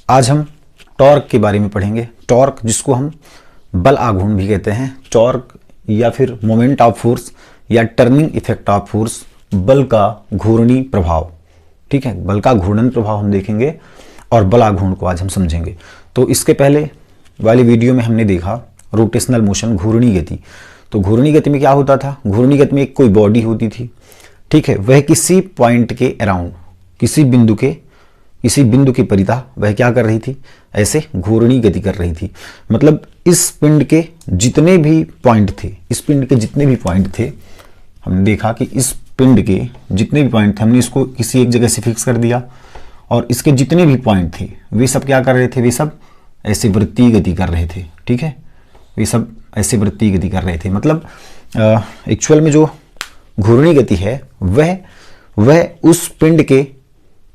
आज हम टॉर्क के बारे में पढ़ेंगे। टॉर्क जिसको हम बल आघूर्ण भी कहते हैं, टॉर्क या फिर मोमेंट ऑफ फोर्स या टर्निंग इफेक्ट ऑफ फोर्स, बल का घूर्णी प्रभाव। ठीक है, बल का घूर्णन प्रभाव हम देखेंगे और बल आघूर्ण को आज हम समझेंगे। तो इसके पहले वाली वीडियो में हमने देखा रोटेशनल मोशन, घूर्णी गति। तो घूर्णी गति में क्या होता था? घूर्णी गति में एक कोई बॉडी होती थी, ठीक है, वह किसी पॉइंट के अराउंड, किसी बिंदु के परितः वह क्या कर रही थी? ऐसे घूर्णी गति कर रही थी। मतलब इस पिंड के जितने भी पॉइंट थे, हमने देखा कि इस पिंड के जितने भी पॉइंट थे, हमने इसको किसी एक जगह से फिक्स कर दिया और इसके जितने भी पॉइंट थे वे सब क्या कर रहे थे? वे सब ऐसे वृत्तीय गति कर रहे थे। ठीक है, वे सब ऐसे वृत्तीय गति कर रहे थे। मतलब एक्चुअल में जो घूर्णी गति है वह उस पिंड के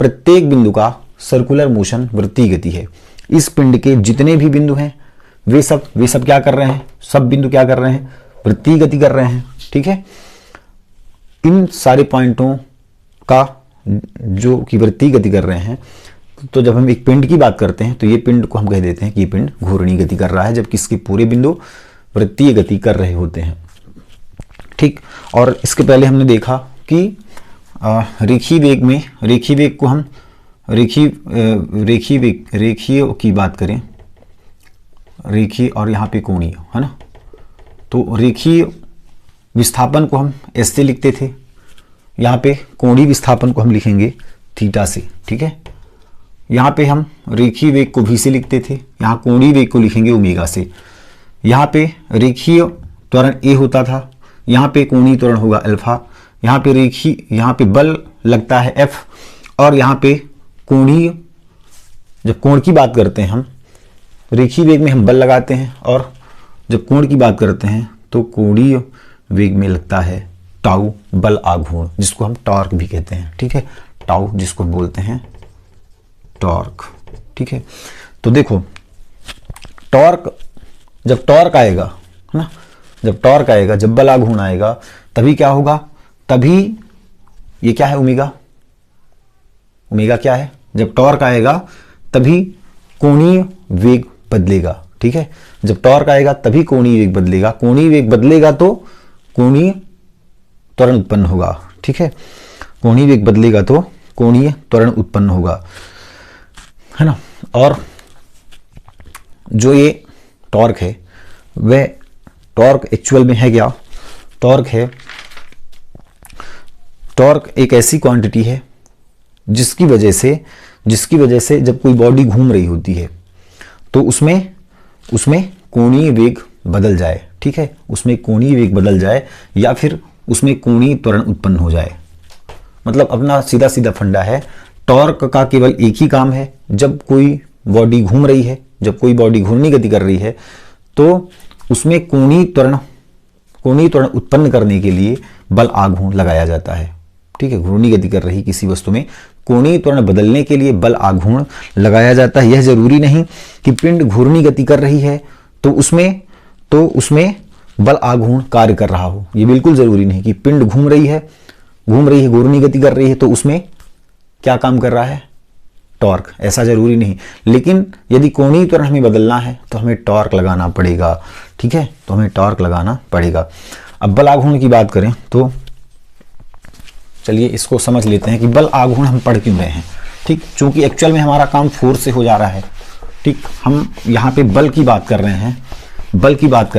प्रत्येक बिंदु का सर्कुलर मोशन वृत्तीय गति है। इस पिंड के जितने भी बिंदु हैं वे सब क्या कर रहे हैं? सब बिंदु क्या कर रहे हैं? वृत्तीय गति कर रहे हैं। ठीक है, इन सारे पॉइंटों का जो कि वृत्तीय गति कर रहे हैं, तो जब हम एक पिंड की बात करते हैं तो ये पिंड को हम कह देते हैं कि ये पिंड घूर्णी गति कर रहा है, जबकि इसके पूरे बिंदु वृत्तीय गति कर रहे होते हैं। ठीक, और इसके पहले हमने देखा कि रेखीय वेग को हम रेखीय की बात करें, रेखीय और यहाँ पे कोणीय, है ना। तो रेखीय विस्थापन को हम ऐसे लिखते थे, यहाँ पे कोणीय विस्थापन को हम लिखेंगे थीटा से। ठीक है, यहाँ पे हम रेखीय वेग को v से लिखते थे, यहाँ कोणीय वेग को लिखेंगे ओमेगा से। यहाँ पे रेखीय त्वरण a होता था, यहाँ पे कोणीय त्वरण होगा अल्फा। यहाँ पे बल लगता है F, और यहाँ पे कोणीय, जब कोण की बात करते हैं हम, रेखीय वेग में हम बल लगाते हैं, और जब कोण की बात करते हैं तो कोणीय वेग में लगता है टाउ बल आघूर्ण, जिसको हम टॉर्क भी कहते हैं। ठीक है, टाउ जिसको बोलते हैं टॉर्क। ठीक है, तो देखो जब टॉर्क आएगा, है ना, जब बल आघूर्ण आएगा तभी क्या होगा? तभी ये क्या है? ओमेगा क्या है? जब टॉर्क आएगा तभी कोणीय वेग बदलेगा। ठीक है, जब टॉर्क आएगा तभी कोणीय वेग बदलेगा। कोणीय वेग बदलेगा तो कोणीय त्वरण उत्पन्न होगा। ठीक है, कोणीय वेग बदलेगा तो कोणीय त्वरण उत्पन्न होगा, है ना। और जो ये टॉर्क है, वह टॉर्क एक्चुअल में है क्या? टॉर्क एक ऐसी क्वांटिटी है जिसकी वजह से जब कोई बॉडी घूम रही होती है तो उसमें कोणीय वेग बदल जाए। ठीक है, उसमें कोणीय वेग बदल जाए या फिर उसमें कोणीय त्वरण उत्पन्न हो जाए। मतलब अपना सीधा फंडा है, टॉर्क का केवल एक ही काम है, जब कोई बॉडी घूम रही है, जब कोई बॉडी घूर्णी गति कर रही है तो उसमें कोणीय त्वरण उत्पन्न करने के लिए बल आघूर्ण लगाया जाता है। ठीक है, घूर्णी गति कर रही किसी वस्तु में कोणीय त्वरण बदलने के लिए बल आघूर्ण लगाया जाता है। यह जरूरी नहीं कि पिंड घूर्णी गति कर रही है तो उसमें बल आघूर्ण कार्य कर रहा हो। यह बिल्कुल जरूरी नहीं कि पिंड घूम रही है, घूर्णी गति कर रही है तो उसमें क्या काम कर रहा है? टॉर्क। ऐसा जरूरी नहीं, लेकिन यदि कोणीय त्वरण हमें बदलना है तो हमें टॉर्क लगाना पड़ेगा। ठीक है, तो हमें टॉर्क लगाना पड़ेगा। अब बल आघूर्ण की बात करें तो चलिए इसको समझ लेते हैं कि बल आघूर्ण हम पढ़ क्यों रहे हैं। ठीक, चूंकि एक्चुअल में हमारा काम फोर्स से हो जा रहा है। ठीक, हम यहाँ पे बल की बात कर रहे हैं, बल F की बात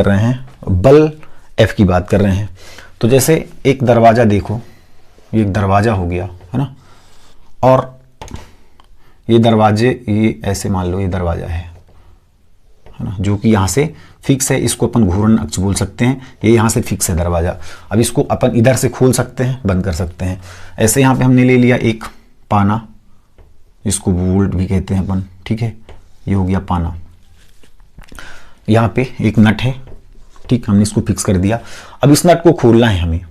कर रहे हैं। तो जैसे एक दरवाजा देखो, ये एक दरवाजा हो गया, है ना, और ये ऐसे मान लो ये दरवाजा है ना, जो कि यहाँ से फिक्स है। इसको अपन घूर्णन अक्ष बोल सकते हैं। ये यहाँ से फिक्स है दरवाजा। अब इसको अपन इधर से खोल सकते हैं, बंद कर सकते हैं। ऐसे यहाँ पे हमने ले लिया एक पाना, जिसको बोल्ट भी कहते हैं अपन। ठीक है, ये हो गया पाना। यहाँ पे एक नट है। ठीक, हमने इसको फिक्स कर दिया। अब इस नट को खोलना है हमें।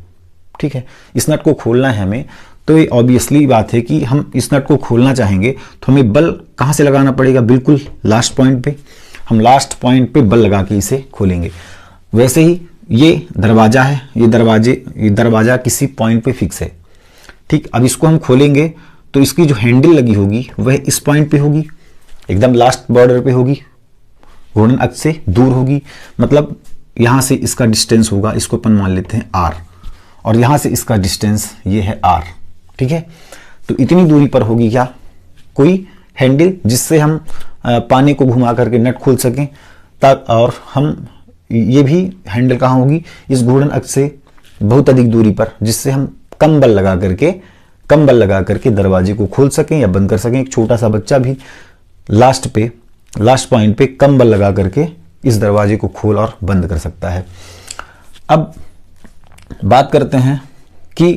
ठीक है, इस नट को खोलना है हमें, तो ये ऑब्वियसली बात है कि हम इस नट को खोलना चाहेंगे तो हमें बल कहाँ से लगाना पड़ेगा? बिल्कुल लास्ट पॉइंट पे। हम लास्ट पॉइंट पे बल लगा के इसे खोलेंगे। वैसे ही ये दरवाजा है, ये दरवाजा किसी पॉइंट पे फिक्स है। ठीक, अब इसको हम खोलेंगे तो इसकी जो हैंडल लगी होगी वह इस पॉइंट पे होगी। एकदम लास्ट बॉर्डर पे होगी, घूर्णन अक्ष से दूर होगी, मतलब यहां से इसका डिस्टेंस होगा, इसको अपन मान लेते हैं r, और यहां से इसका डिस्टेंस ये है r, ठीक है। तो इतनी दूरी पर होगी क्या कोई हैंडल जिससे हम पानी को घुमा करके नट खोल सकें, और हम ये भी हैंडल कहाँ होगी, इस घूर्णन अक्ष से बहुत अधिक दूरी पर, जिससे हम कम बल लगा करके दरवाजे को खोल सकें या बंद कर सकें। एक छोटा सा बच्चा भी लास्ट पॉइंट पे कम बल लगा करके इस दरवाजे को खोल और बंद कर सकता है। अब बात करते हैं कि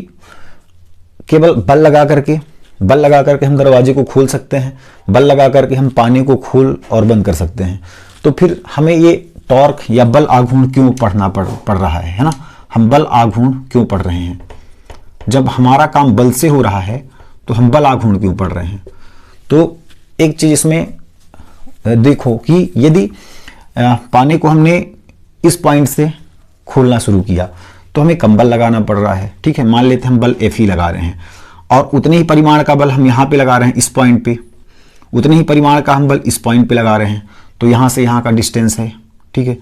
केवल बल लगा करके हम दरवाजे को खोल सकते हैं, बल लगा करके हम पानी को खोल और बंद कर सकते हैं। तो फिर हमें ये टॉर्क या बल आघूर्ण क्यों पड़ रहा है ना, हम बल आघूर्ण क्यों पढ़ रहे हैं? जब हमारा काम बल से हो रहा है तो हम बल आघूर्ण क्यों पढ़ रहे हैं? तो एक चीज इसमें देखो कि यदि पानी को हमने इस पॉइंट से खोलना शुरू किया तो हमें कम बल लगाना पड़ रहा है, ठीक है। मान लेते हैं हम बल F ही लगा रहे हैं और उतने ही परिमाण का बल हम यहाँ पे लगा रहे हैं, इस पॉइंट पे उतने ही परिमाण का हम बल इस पॉइंट पे लगा रहे हैं। तो यहाँ से यहाँ का डिस्टेंस है, ठीक है,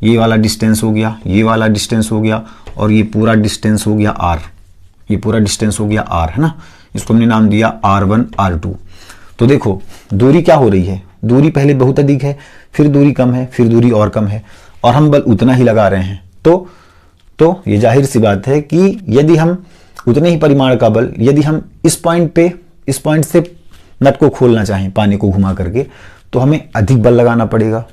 ये वाला डिस्टेंस हो गया, ये वाला डिस्टेंस हो गया, और ये पूरा डिस्टेंस हो गया r, ये पूरा डिस्टेंस हो गया r, है ना। इसको हमने नाम दिया R1 R2। तो देखो दूरी क्या हो रही है, दूरी पहले बहुत अधिक है, फिर दूरी कम है, फिर दूरी और कम है, और हम बल उतना ही लगा रहे हैं। तो ये जाहिर सी बात है कि यदि हम उतने ही परिमाण का बल, यदि हम इस पॉइंट से नट को खोलना चाहें पानी को घुमा करके, तो हमें अधिक बल लगाना पड़ेगा।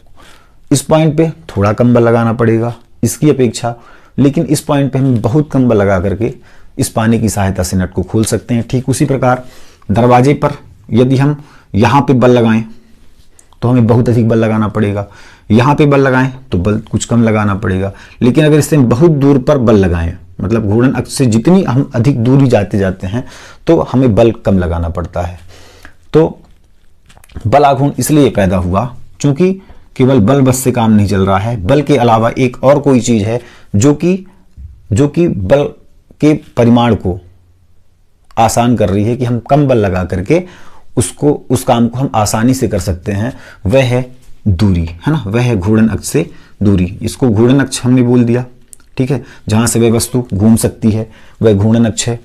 इस पॉइंट पे थोड़ा कम बल लगाना पड़ेगा इसकी अपेक्षा, लेकिन इस पॉइंट पे हम बहुत कम बल लगा करके इस पानी की सहायता से नट को खोल सकते हैं। ठीक उसी प्रकार दरवाजे पर यदि हम यहाँ पे बल लगाएं तो हमें बहुत अधिक बल लगाना पड़ेगा, यहाँ पे बल लगाएं तो बल कुछ कम लगाना पड़ेगा। लेकिन अगर इससे बहुत दूर पर बल लगाएं, मतलब घूर्णन अक्ष से जितनी हम अधिक दूरी जाते हैं तो हमें बल कम लगाना पड़ता है। तो बल आघूर्ण इसलिए पैदा हुआ क्योंकि केवल बल बस से काम नहीं चल रहा है, बल के अलावा एक और कोई चीज है जो कि बल के परिमाण को आसान कर रही है कि हम कम बल लगा करके उस काम को हम आसानी से कर सकते हैं। वह है दूरी, है ना, वह है घूर्णन अक्ष से दूरी। इसको घूर्णन अक्ष हमने बोल दिया, ठीक है, जहां से वह वस्तु घूम सकती है वह घूर्णन अक्ष है।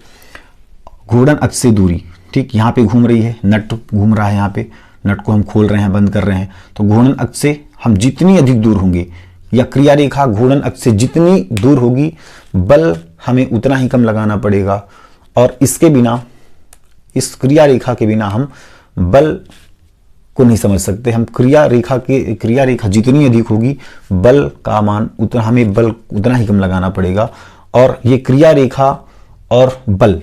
घूर्णन अक्ष से दूरी, ठीक, यहाँ पे घूम रही है, नट घूम रहा है, यहाँ पे नट को हम खोल रहे हैं, बंद कर रहे हैं। तो घूर्णन अक्ष से हम जितनी अधिक दूर होंगे या क्रिया रेखा घूर्णन अक्ष से जितनी दूर होगी बल हमें उतना ही कम लगाना पड़ेगा। और इसके बिना, इस क्रिया रेखा के बिना हम बल को नहीं समझ सकते। हम क्रिया रेखा जितनी अधिक होगी बल का मान उतना, हमें बल उतना ही कम लगाना पड़ेगा। और ये क्रिया रेखा और बल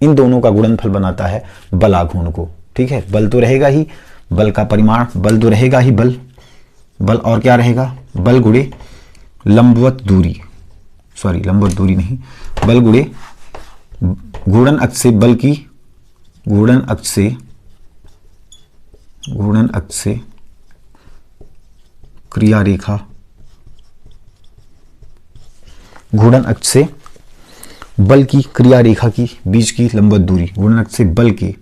इन दोनों का गुणनफल बनाता है बल आघूर्ण को, ठीक है। बल तो रहेगा ही, बल का परिमाण, बल तो रहेगा ही, बल और क्या रहेगा, बल गुणे लंबवत दूरी, सॉरी लंबवत दूरी नहीं, बल गुणे घूर्णन अक्ष से बल की, घूर्णन अक्ष से क्रिया रेखा, घूर्णन अक्ष से बल की क्रिया रेखा की बीच की लंबवत दूरी, घूर्णन अक्ष से बल के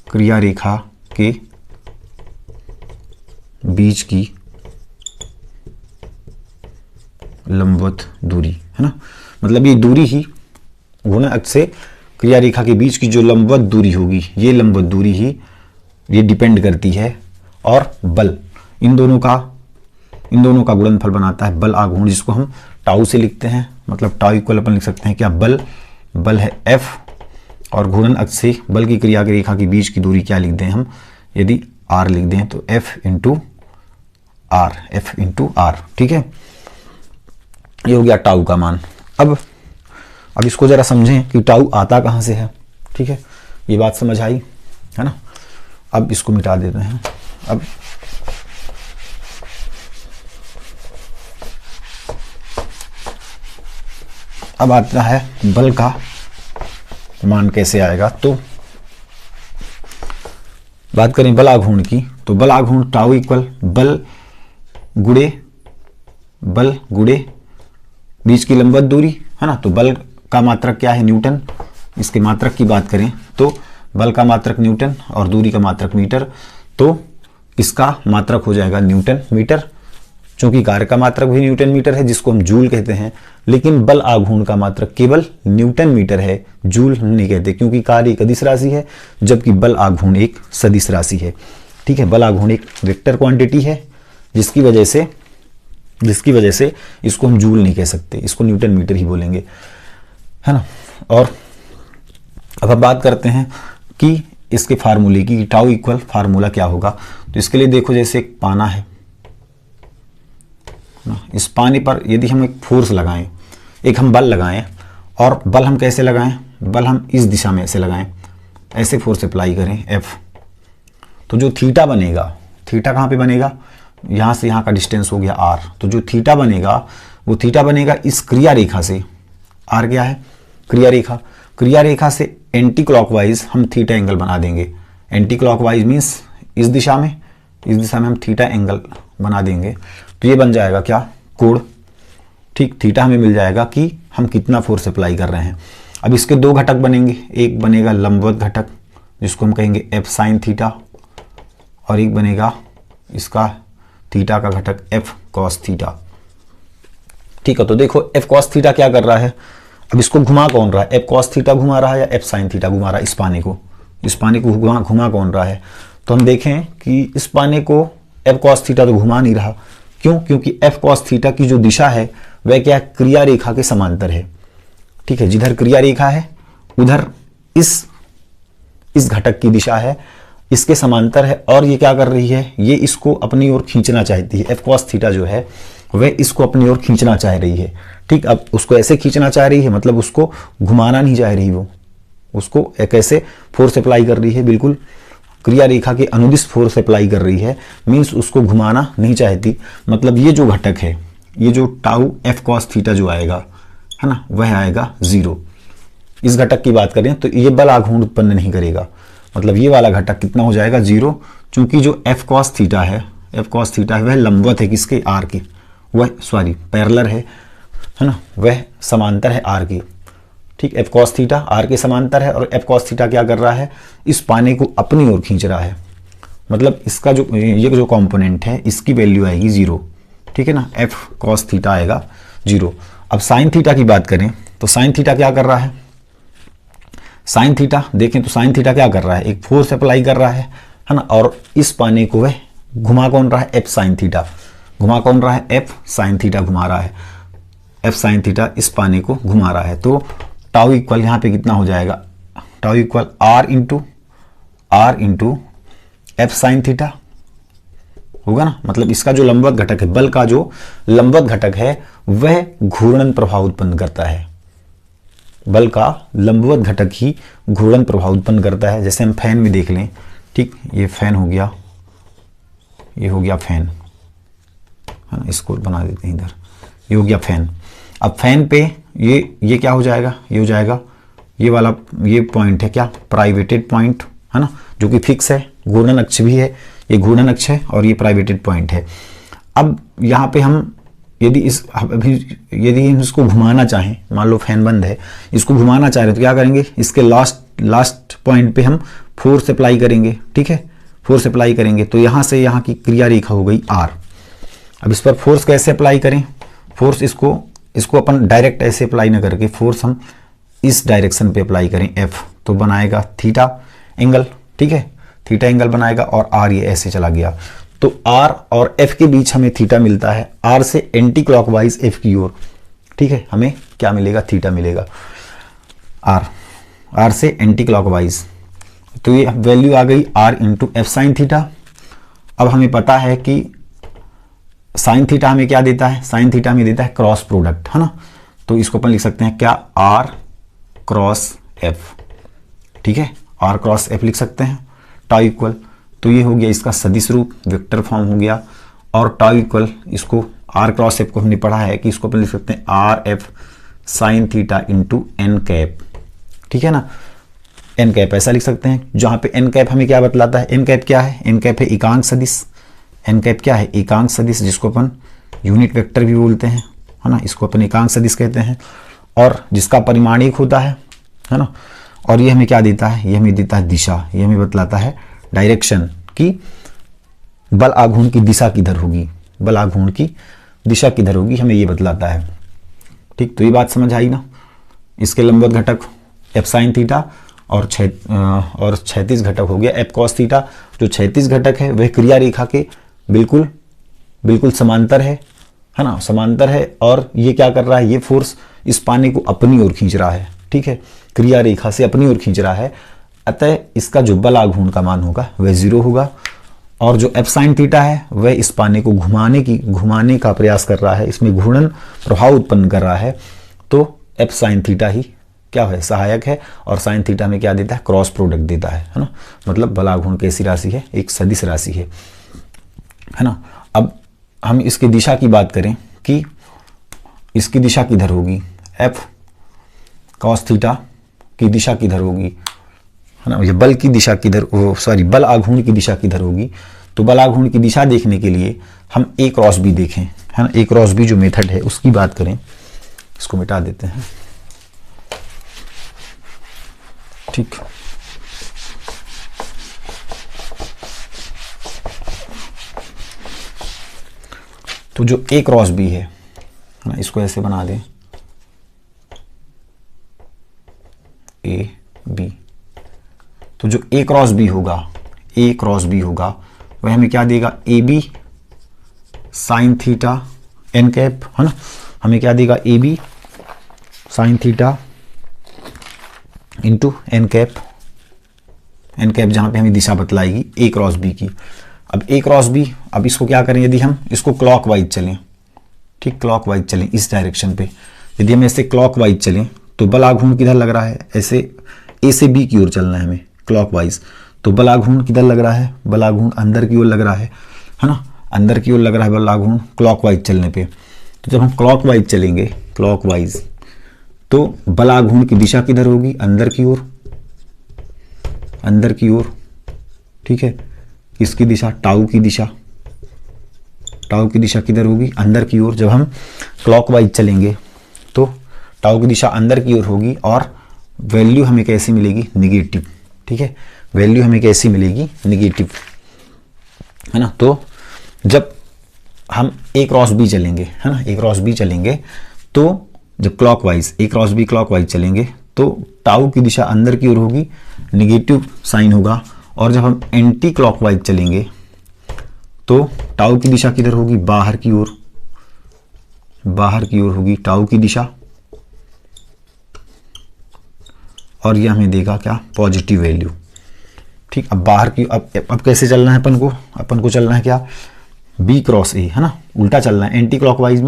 क्रिया रेखा के बीच की लंबवत दूरी, है ना। मतलब ये दूरी ही, घूर्णन अक्ष से क्रिया रेखा के बीच की जो लंबवत दूरी होगी, ये लंबवत दूरी ही ये डिपेंड करती है। और बल, इन दोनों का गुणनफल बनाता है बल आघूर्ण, जिसको हम टाउ से लिखते हैं। मतलब टाउ इक्वल अपन लिख सकते हैं क्या, बल है F, और घूर्णन अक्ष से बल की क्रिया रेखा के बीच की दूरी क्या लिख दें हम, यदि R लिख दें तो F इंटू R, ठीक है। ये हो गया टाउ का मान। अब इसको जरा समझें कि टाउ आता कहां से है, ठीक है, ये बात समझ आई, है ना। अब इसको मिटा देते हैं। अब आता है बल का मान कैसे आएगा। तो बात करें बल आघूर्ण की, तो बल आघूर्ण टाउ इक्वल बल गुणे बीच की लंबवत दूरी, है ना। तो बल का मात्रक क्या है, न्यूटन। इसके मात्रक की बात करें तो बल का मात्रक न्यूटन और दूरी का मात्रक मीटर। तो तो इसका मात्रक हो जाएगा न्यूटन मीटर, चूंकि कार्य का मात्रक भी न्यूटन मीटर है जिसको हम जूल कहते हैं, लेकिन बल आघूर्ण का मात्रक केवल न्यूटन मीटर है, जूल हम नहीं कहते, क्योंकि कार्य एक अदिश राशि है जबकि बल आघूर्ण एक सदिश राशि है। ठीक है, बल आघूर्ण एक वेक्टर क्वांटिटी है जिसकी वजह से इसको हम जूल नहीं कह सकते, इसको न्यूटन मीटर ही बोलेंगे, है ना। और अब हम बात करते हैं कि इसके फार्मूले की, टाउ इक्वल फार्मूला क्या होगा। तो इसके लिए देखो, जैसे एक पाना है ना, इस पानी पर यदि हम एक फोर्स लगाएं, एक हम बल लगाएं, और बल हम कैसे लगाएं, बल हम इस दिशा में ऐसे लगाएं, ऐसे फोर्स अप्लाई करें F, तो जो थीटा बनेगा, थीटा कहाँ पे बनेगा, यहाँ से यहाँ का डिस्टेंस हो गया R, तो जो थीटा बनेगा वो थीटा बनेगा इस क्रिया रेखा से, R क्या है, क्रिया रेखा, क्रिया रेखा से एंटी क्लॉकवाइज हम थीटा एंगल बना देंगे। एंटी क्लॉकवाइज मीन्स इस दिशा में हम थीटा एंगल बना देंगे, तो ये बन जाएगा क्या, कोण। ठीक, थीटा हमें मिल जाएगा कि हम कितना फोर्स अप्लाई कर रहे हैं। अब इसके दो घटक बनेंगे, एक बनेगा लंबवत घटक जिसको हम कहेंगे F साइन थीटा, और एक बनेगा इसका थीटा का घटक F कॉस थीटा। ठीक है, तो देखो F कॉस थीटा क्या कर रहा है, अब इसको घुमा कौन रहा है, F कॉस थीटा घुमा रहा है या F साइन थीटा घुमा रहा है, इस पाने को घुमा कौन रहा है। तो हम देखें कि इस पाने को F कॉस थीटा तो घुमा नहीं रहा, क्यों, क्योंकि F कॉस थीटा की जो दिशा है वह क्या है, क्रिया रेखा के समांतर है। ठीक है, जिधर क्रिया रेखा है उधर इस घटक की दिशा है, इसके समांतर है, और ये क्या कर रही है, ये इसको अपनी ओर खींचना चाहती है। F कॉस थीटा जो है वह इसको अपनी ओर खींचना चाह रही है। ठीक, अब उसको ऐसे खींचना चाह रही है, मतलब उसको घुमाना नहीं चाह रही, वो उसको एक ऐसे फोर्स अप्लाई कर रही है, बिल्कुल क्रिया रेखा के अनुदिश फोर्स अप्लाई कर रही है, मीन्स उसको घुमाना नहीं चाहती। मतलब ये जो घटक है, ये जो टाउ F कॉस थीटा जो आएगा, है ना, वह आएगा 0। इस घटक की बात करें तो ये बल आघूर्ण उत्पन्न नहीं करेगा, मतलब ये वाला घटक कितना हो जाएगा, 0, क्योंकि जो F कॉस थीटा है वह लंबवत है किसके, R के, वह पैरेलल है ना, वह समांतर है R की। ठीक, F कॉस थीटा R के समांतर है, और F कॉस थीटा क्या कर रहा है, इस पाने को अपनी ओर खींच रहा है, मतलब इसका ये जो कंपोनेंट है इसकी वैल्यू आएगी 0। ठीक है ना, F कॉस थीटा आएगा 0। अब साइन थीटा की बात करें तो साइन थीटा क्या कर रहा है, साइन थीटा देखें तो साइन थीटा क्या कर रहा है, एक फोर्स अप्लाई कर रहा है ना, और इस पाने को वह घुमा कौन रहा है, F साइन थीटा घुमा कौन रहा है, F साइन थीटा घुमा रहा है, F साइन थीटा इस पाने को घुमा रहा है। तो टाउ इक्वल यहाँ पे कितना हो जाएगा, tau equal R into F sine theta होगा ना, मतलब इसका जो लंबवत घटक है, बल का जो लंबवत घटक है वह घूर्णन प्रभाव उत्पन्न करता है, बल का लंबवत घटक ही घूर्णन प्रभाव उत्पन्न करता है। जैसे हम फैन में देख लें, ठीक, ये फैन हो गया, ये हो गया फैन, है ना, इसको बना देते हैं इधर, ये हो गया फैन। अब फैन पे ये क्या हो जाएगा, ये हो जाएगा ये वाला, ये पॉइंट है क्या, प्राइवेटेड पॉइंट, है ना, जो कि फिक्स है, घूर्णन अक्ष भी है, ये घूर्णन अक्ष है और ये प्राइवेटेड पॉइंट है। अब यहाँ पे हम यदि हम इसको घुमाना चाहें, मान लो फैन बंद है, इसको घुमाना चाह रहे हैं तो क्या करेंगे, इसके लास्ट पॉइंट पे हम फोर्स अप्लाई करेंगे। ठीक है, फोर्स अप्लाई करेंगे तो यहाँ से यहाँ की क्रिया रेखा हो गई R। अब इस पर फोर्स कैसे अप्लाई करें, फोर्स इसको अपन डायरेक्ट ऐसे अप्लाई ना करके फोर्स हम इस डायरेक्शन पे अप्लाई करें F, तो बनाएगा थीटा एंगल। ठीक है, थीटा एंगल बनाएगा, और R ये ऐसे चला गया, तो R और F के बीच हमें थीटा मिलता है, R से एंटी क्लॉकवाइज F की ओर। ठीक है, हमें क्या मिलेगा, थीटा मिलेगा, R से एंटी क्लॉकवाइज, तो ये वैल्यू आ गई R into F sine theta. अब हमें पता है कि साइन थीटा हमें क्या देता है, साइन थीटा हमें देता है क्रॉस प्रोडक्ट, है ना, तो इसको अपन लिख सकते हैं क्या, R क्रॉस F। ठीक है, R क्रॉस F लिख सकते हैं, टाउ इक्वल, तो ये हो गया इसका सदिश रूप, वेक्टर फॉर्म हो गया, और टाउ इक्वल इसको R क्रॉस F को हमने पढ़ा है कि इसको अपन लिख सकते हैं R F sine theta into n cap. ठीक है ना, एन कैप ऐसा लिख सकते हैं, जहां पे एन कैप हमें क्या बतलाता है, एन कैप क्या है, एन कैप है एकांक सदिश, एन कैप क्या है, एकांक सदिश, जिसको अपन यूनिट वेक्टर भी बोलते हैं, है ना, इसको अपन एकांक सदिश कहते हैं, और जिसका परिमाण एक होता है ना, और ये हमें क्या देता है, ये हमें देता है दिशा, ये हमें बतलाता है डायरेक्शन, कि बल आघूर्ण की दिशा किधर होगी, बल आघूर्ण की दिशा किधर होगी, हमें ये बतलाता है। ठीक, तो ये बात समझ आई ना। इसके लंबवत घटक एफ साइन थीटा और क्षैतिज घटक हो गया एफ कॉस थीटा। जो क्षैतिज घटक है वह क्रिया रेखा के बिल्कुल बिल्कुल समांतर है ना, समांतर है। और ये क्या कर रहा है, ये फोर्स इस पानी को अपनी ओर खींच रहा है। ठीक है, क्रिया रेखा से अपनी ओर खींच रहा है, अतः इसका जो बल आघूर्ण का मान होगा वह 0 होगा। और जो एफ साइन थीटा है वह इस पानी को घुमाने का प्रयास कर रहा है, इसमें घूर्णन प्रभाव उत्पन्न कर रहा है। तो एफ साइन थीटा ही क्या है, सहायक है। और साइन थीटा में क्या देता है, क्रॉस प्रोडक्ट देता है ना। मतलब बल आघूर्ण कैसी राशि है, एक सदिश राशि है ना। अब हम इसकी दिशा की बात करें कि इसकी दिशा किधर होगी, एफ कॉस थीटा की दिशा किधर होगी, है ना। ये बल की दिशा किधर, बल आघूर्ण की दिशा किधर होगी। तो बल आघूर्ण की दिशा देखने के लिए हम ए क्रॉस बी देखें, है ना। ए क्रॉस बी जो मेथड है उसकी बात करें, इसको मिटा देते हैं। ठीक, तो जो ए क्रॉस बी है ना, इसको ऐसे बना दें ए बी। तो जो ए क्रॉस बी होगा, ए क्रॉस बी होगा वह हमें क्या देगा, a b sine theta n cap, है ना। हमें क्या देगा, a b sine theta into n cap, n cap जहां पे हमें दिशा बतलाएगी ए क्रॉस बी की। अब ए क्रॉस बी, अब इसको क्या करें, यदि हम इसको क्लॉकवाइज चलें, ठीक, क्लॉकवाइज चलें इस डायरेक्शन पे, यदि हम ऐसे क्लॉकवाइज चलें तो बल आघूर्ण किधर लग रहा है, ऐसे ए से बी की ओर चलना है हमें क्लॉकवाइज। तो बल आघूर्ण किधर लग रहा है, बल आघूर्ण अंदर की ओर लग रहा है ना, अंदर की ओर लग रहा है बल आघूर्ण क्लॉकवाइज चलने पे। तो जब हम क्लॉकवाइज चलेंगे, क्लॉकवाइज, तो बल आघूर्ण की दिशा किधर होगी, अंदर की ओर, अंदर की ओर। ठीक है, इसकी दिशा टाउ की दिशा, टाउ की दिशा किधर होगी, अंदर की ओर। जब हम क्लॉकवाइज चलेंगे तो टाउ की दिशा अंदर की ओर होगी और वैल्यू हमें कैसी मिलेगी, निगेटिव। ठीक है, वैल्यू हमें कैसी मिलेगी, निगेटिव, है ना। तो जब हम ए क्रॉस बी चलेंगे, है ना, ए क्रॉस बी चलेंगे, तो जब क्लॉकवाइज ए क्रॉस बी क्लॉकवाइज चलेंगे तो टाउ की दिशा अंदर की ओर होगी, निगेटिव साइन होगा। और जब हम एंटी क्लॉकवाइज चलेंगे तो टाउ की दिशा किधर होगी, बाहर की ओर, बाहर की ओर होगी टाउ की दिशा। और ये हमें देगा क्या, पॉजिटिव वैल्यू। ठीक, अब बाहर की, अब कैसे चलना है अपन को चलना है क्या, बी क्रॉस ए, है ना, उल्टा चलना है। एंटी क्लॉकवाइज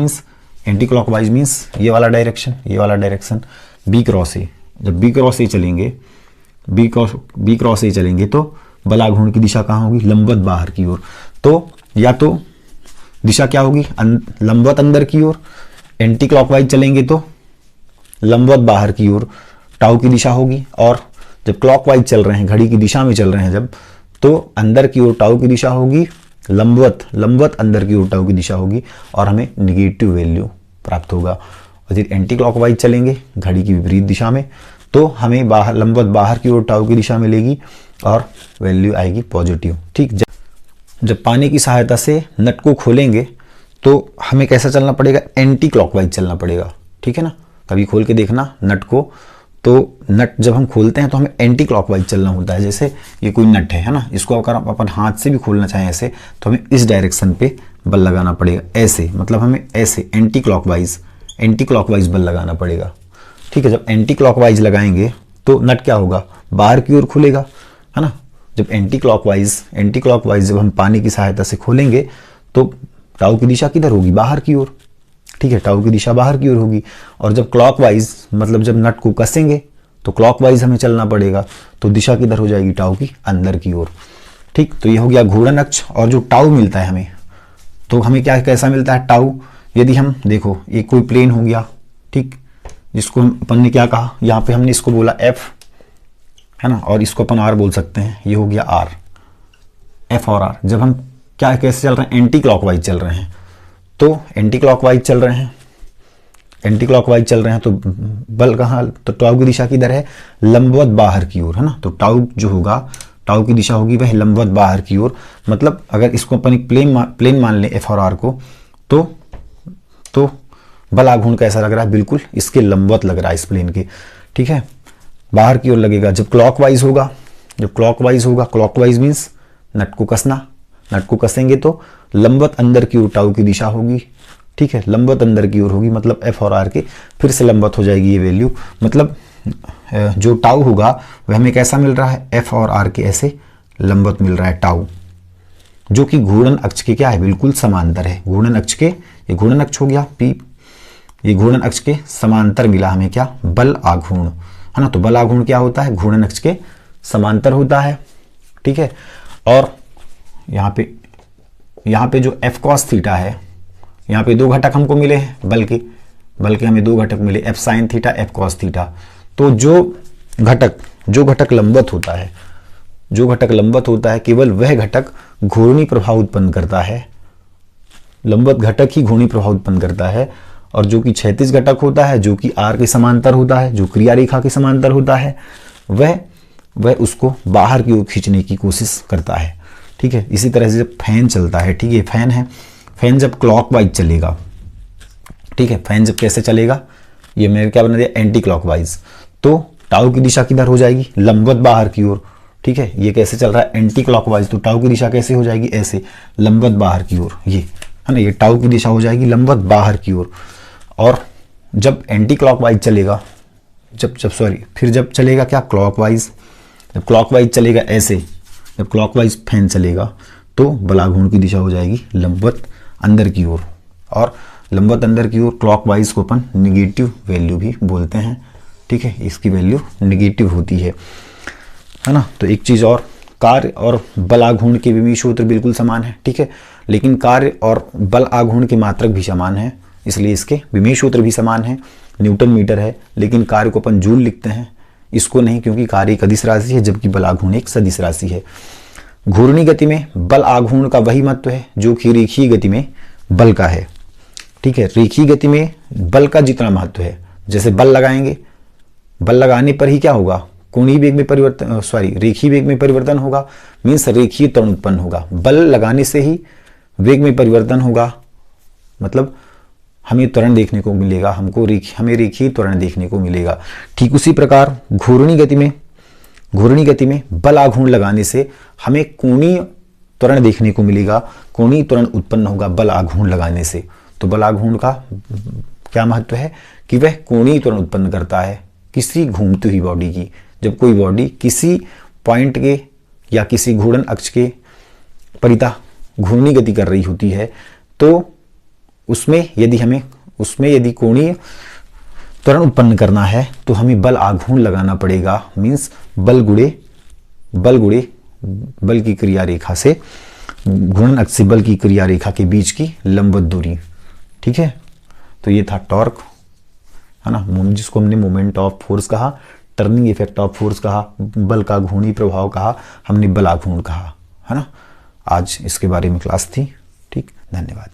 मीन्स ये वाला डायरेक्शन, ये वाला डायरेक्शन, बी क्रॉस ए। जब बी क्रॉस ए चलेंगे, बी क्रॉस ए चलेंगे तो बल आघूर्ण की दिशा कहाँ होगी, लंबवत बाहर की ओर। तो या तो दिशा क्या होगी, लंबवत अंदर की ओर, एंटी क्लॉकवाइज चलेंगे तो लंबवत बाहर की ओर टाउ की दिशा होगी। और जब क्लॉकवाइज चल रहे हैं, घड़ी की दिशा में चल रहे हैं जब, तो अंदर की ओर टाउ की दिशा होगी, लंबवत अंदर की ओर टाउ की दिशा होगी और हमें निगेटिव वैल्यू प्राप्त होगा। और फिर एंटी क्लॉकवाइज चलेंगे घड़ी की विपरीत दिशा में तो हमें लंबवत बाहर की ओर टाउ की दिशा मिलेगी और वैल्यू आएगी पॉजिटिव। ठीक, जब पानी की सहायता से नट को खोलेंगे तो हमें कैसा चलना पड़ेगा, एंटी क्लॉकवाइज चलना पड़ेगा। ठीक है ना, कभी खोल के देखना नट को, तो नट जब हम खोलते हैं तो हमें एंटी क्लॉकवाइज चलना होता है। जैसे ये कोई नट है ना, इसको अगर अपन हाथ से भी खोलना चाहें ऐसे, तो हमें इस डायरेक्शन पे बल लगाना पड़ेगा, ऐसे, मतलब हमें ऐसे एंटी क्लॉकवाइज बल लगाना पड़ेगा। ठीक है, जब एंटी क्लॉकवाइज लगाएंगे तो नट क्या होगा, बाहर की ओर खुलेगा, है ना। जब एंटी क्लॉकवाइज जब हम पानी की सहायता से खोलेंगे तो टाउ की दिशा किधर होगी, बाहर की ओर। ठीक है, टाउ की दिशा बाहर की ओर होगी। और जब क्लॉकवाइज, मतलब जब नट को कसेंगे तो क्लॉकवाइज हमें चलना पड़ेगा, तो दिशा किधर हो जाएगी, टाउ की अंदर की ओर। ठीक, तो ये हो गया घूर्णन अक्ष। और जो टाउ मिलता है हमें, तो हमें क्या कैसा मिलता है टाउ, यदि हम देखो ये कोई प्लेन हो गया, ठीक, जिसको अपन ने क्या कहा, यहाँ पे हमने इसको बोला एफ, है ना, और इसको अपन आर बोल सकते हैं, ये हो गया आर, एफ और आर। जब हम क्या कैसे चल रहे हैं, एंटी क्लॉकवाइज चल रहे हैं, तो एंटी क्लॉकवाइज चल रहे हैं तो बल कहाँ, तो टाउ की दिशा किधर है, लंबवत बाहर की ओर, है ना। तो टाउ जो होगा टाउ की दिशा होगी वह लंबवत बाहर की ओर। मतलब अगर इसको अपन एक प्लेन मान लें एफ और आर को, तो बल आघूर्ण कैसा लग रहा है, बिल्कुल इसके लंबवत लग रहा है इस प्लेन के, ठीक है, बाहर की ओर लगेगा। जब क्लॉकवाइज होगा, क्लॉकवाइज मीन्स नट को कसना, नट को कसेंगे तो लंबवत अंदर की ओर टाउ की दिशा होगी, ठीक है, लंबवत अंदर की ओर होगी, मतलब एफ और आर के फिर से लंबवत हो जाएगी ये वैल्यू। मतलब जो टाउ होगा वह हमें कैसा मिल रहा है, एफ और आर के ऐसे लंबवत मिल रहा है टाउ, जो कि घूर्णन अक्ष के क्या है, बिल्कुल समांतर है। घूर्णन अक्ष के, ये घूर्णन अक्ष हो गया पी, ये घूर्णन अक्ष के समांतर मिला हमें क्या, बल आघूर्ण, है ना। तो बल आघूर्ण क्या होता है, घूर्णन अक्ष के समांतर होता है, ठीक है। और यहाँ पे जो एफ कॉस थीटा है, यहाँ पे दो घटक हमको मिले हैं बल्कि हमें दो घटक मिले, F sine theta, F cos theta. तो जो घटक लंबवत होता है, केवल वह घटक घूर्णी प्रभाव उत्पन्न करता है, लंबवत घटक ही घूर्णी प्रभाव उत्पन्न करता है। और जो कि क्षैतिज घटक होता है, जो कि आर के समांतर होता है, जो क्रिया रेखा के समांतर होता है, वह उसको बाहर की ओर खींचने की कोशिश करता है, ठीक है। इसी तरह से जब फैन चलता है, ठीक है, फैन है, फैन जब क्लॉकवाइज चलेगा, ठीक है, फैन जब कैसे चलेगा, ये मैंने क्या बना दिया, एंटी क्लॉकवाइज, तो टाउ की दिशा किधर हो जाएगी, लंबवत बाहर की ओर, ठीक है। ये कैसे चल रहा है, एंटी क्लॉकवाइज, तो टाउ की दिशा कैसे हो जाएगी, ऐसे लंबवत बाहर की ओर, ये है ना, ये टाउ की दिशा हो जाएगी लंबवत बाहर की ओर। और जब एंटी क्लॉकवाइज चलेगा, फिर जब चलेगा क्या, क्लॉकवाइज, जब क्लॉकवाइज चलेगा ऐसे, जब क्लॉकवाइज फैन चलेगा तो बल आघूर्ण की दिशा हो जाएगी लंबवत अंदर की ओर। और लंबवत अंदर की ओर क्लॉकवाइज को अपन निगेटिव वैल्यू भी बोलते हैं, ठीक है, इसकी वैल्यू निगेटिव होती है ना। तो एक चीज और, कार्य और बल आघूर्ण के विमीय सूत्र बिल्कुल समान है, ठीक है, लेकिन कार्य और बल आघूर्ण की मात्रक भी समान है, इसलिए इसके विमीय सूत्र भी समान है, न्यूटन मीटर है, लेकिन कार्य को अपन जूल लिखते हैं, इसको नहीं, क्योंकि कार्य एक अदिश राशि है जबकि बल आघूर्ण एक सदिश राशि है। घूर्णी गति में बल आघूर्ण का वही महत्व है जो कि रेखीय गति में बल का है, ठीक है। रेखीय गति में बल का जितना महत्व है, जैसे बल लगाएंगे, बल लगाने पर ही क्या होगा, कोणीय वेग में परिवर्तन, रेखीय वेग में परिवर्तन होगा, मीन्स रेखीय त्वरण उत्पन्न होगा। बल लगाने से ही वेग में परिवर्तन होगा, मतलब हमें त्वरण देखने को मिलेगा, हमें रेखीय त्वरण देखने को मिलेगा। ठीक उसी प्रकार घूर्णी गति में बल आघूर्ण लगाने से हमें कोणीय त्वरण देखने को मिलेगा, कोणीय त्वरण उत्पन्न होगा बल आघूर्ण लगाने से। तो बल आघूर्ण का क्या महत्व है कि वह कोणीय त्वरण उत्पन्न करता है किसी घूमती हुई बॉडी की। जब कोई बॉडी किसी पॉइंट के या किसी घूर्णन अक्ष के परितः घूर्णी गति कर रही होती है, तो उसमें यदि कोणीय त्वरण उत्पन्न करना है तो हमें बल आघूर्ण लगाना पड़ेगा, मीन्स बल की क्रिया रेखा से, घूर्णन अक्ष से बल की क्रिया रेखा के बीच की लंबवत दूरी, ठीक है। तो ये था टॉर्क, है ना, जिसको हमने मोमेंट ऑफ फोर्स कहा, टर्निंग इफेक्ट ऑफ फोर्स कहा, बल का घूर्णी प्रभाव कहा, हमने बल आघूर्ण कहा, है ना। आज इसके बारे में क्लास थी, ठीक, धन्यवाद।